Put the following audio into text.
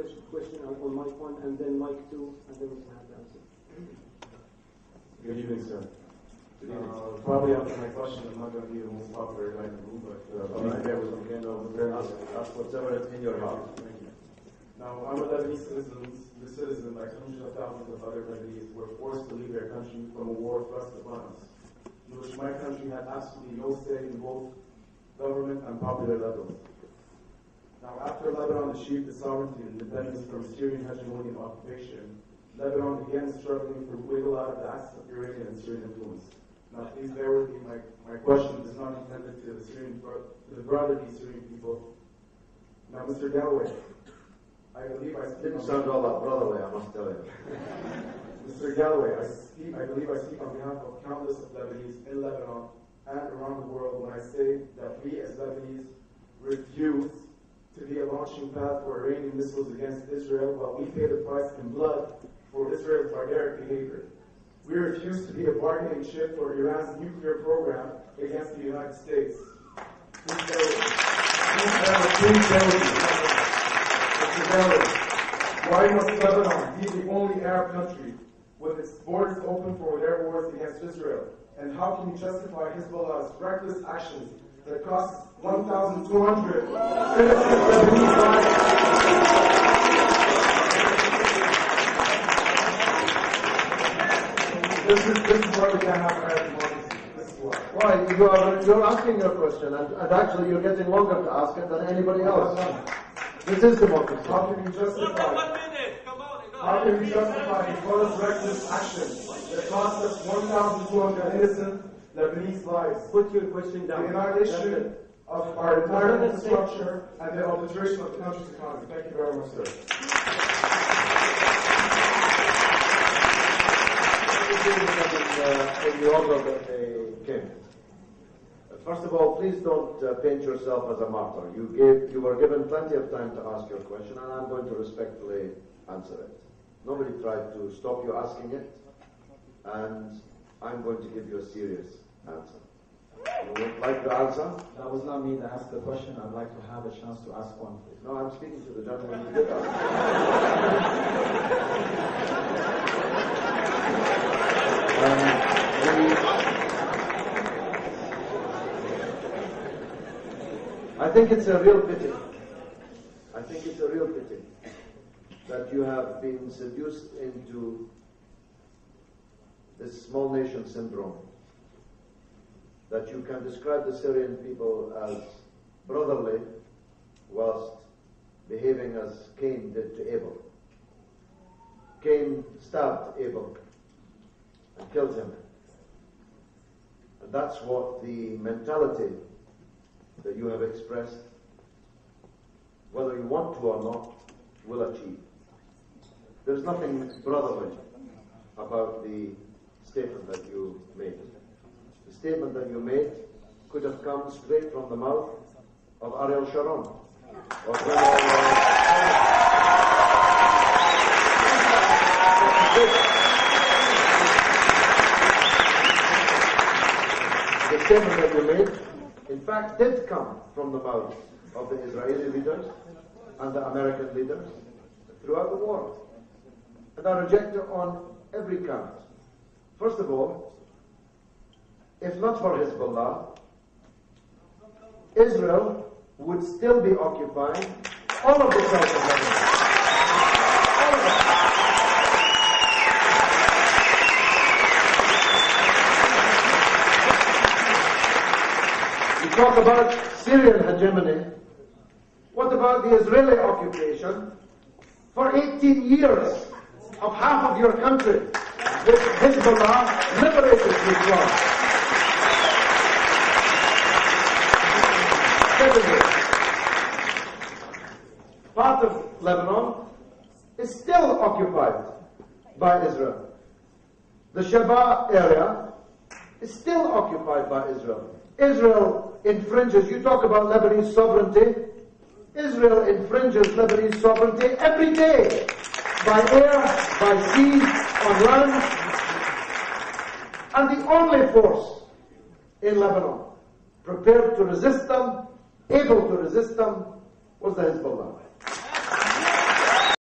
question on mic 1, and then mic 2, and then we can have the answer. Good evening, sir. Probably after my question, I'm not going to be the most popular guy in the room, but please bear with me. Ask whatever is in your heart. Thank you. Now, I'm a Lebanese citizen, like hundreds of thousands of other Lebanese, were forced to leave their country from a war thrust upon us, in which my country had absolutely no say in both government and popular levels. Now, after Lebanon achieved the sovereignty and independence from Syrian hegemony and occupation, Lebanon began struggling to wiggle out of the axis of Iranian and Syrian influence. Now, please bear with me. My question is not intended to the broader Syrian people. Now, Mr. Galloway, I believe I speak. Didn't sound all that brotherly, I must tell you. Mr. Galloway, I believe I speak on behalf of countless of Lebanese in Lebanon and around the world when I say that we as Lebanese refuse to be a launching pad for Iranian missiles against Israel while we pay the price in blood for Israel's barbaric behavior. We refuse to be a bargaining chip for Iran's nuclear program against the United States. Please bear with me. Mr. Galloway, why must Lebanon be the only Arab country with its borders open for their wars against Israel? And how can you justify Hizbullah's reckless actions that cost 1,200 innocent Lebanese lives? This is why we can't have Arab democracy. This is why. Why? You're asking your question, and actually you're getting longer to ask it than anybody else. This is democracy. How can you justify? 1 minute. Come on. How can you justify Hizbullah's reckless action that cost us 1,200 innocent Lebanese lives? Put your question down. The annihilation of our entire infrastructure and the obliteration of the country's economy. Thank you very much, sir. In the order that they came. First of all, please don't paint yourself as a martyr. You were given plenty of time to ask your question, and I'm going to respectfully answer it. Nobody tried to stop you asking it, and I'm going to give you a serious answer. You would like to answer? That was not me that asked the question. I'd like to have a chance to ask one, please. No, I'm speaking to the gentleman who did ask. I think it's a real pity. I think it's a real pity that you have been seduced into this small nation syndrome, that you can describe the Syrian people as brotherly whilst behaving as Cain did to Abel. Cain stabbed Abel and killed him. And that's what the mentality that you have expressed, whether you want to or not, will achieve. There's nothing brotherly about the statement that you made. The statement that you made could have come straight from the mouth of Ariel Sharon. Or the statement that you made, in fact, did come from the mouth of the Israeli leaders and the American leaders throughout the war. And I reject it on every count. First of all, if not for Hizbullah, Israel would still be occupying all of the south of Lebanon. All of it. You talk about Syrian hegemony. What about the Israeli occupation? For 18 years of half of your country, which Hizbullah liberated you from. Secondly, part of Lebanon is still occupied by Israel. The Sheba area is still occupied by Israel. Israel infringes, you talk about Lebanese sovereignty, Israel infringes Lebanese sovereignty every day, by air, by sea, on land, and the only force in Lebanon prepared to resist them, able to resist them, was the Hizbullah.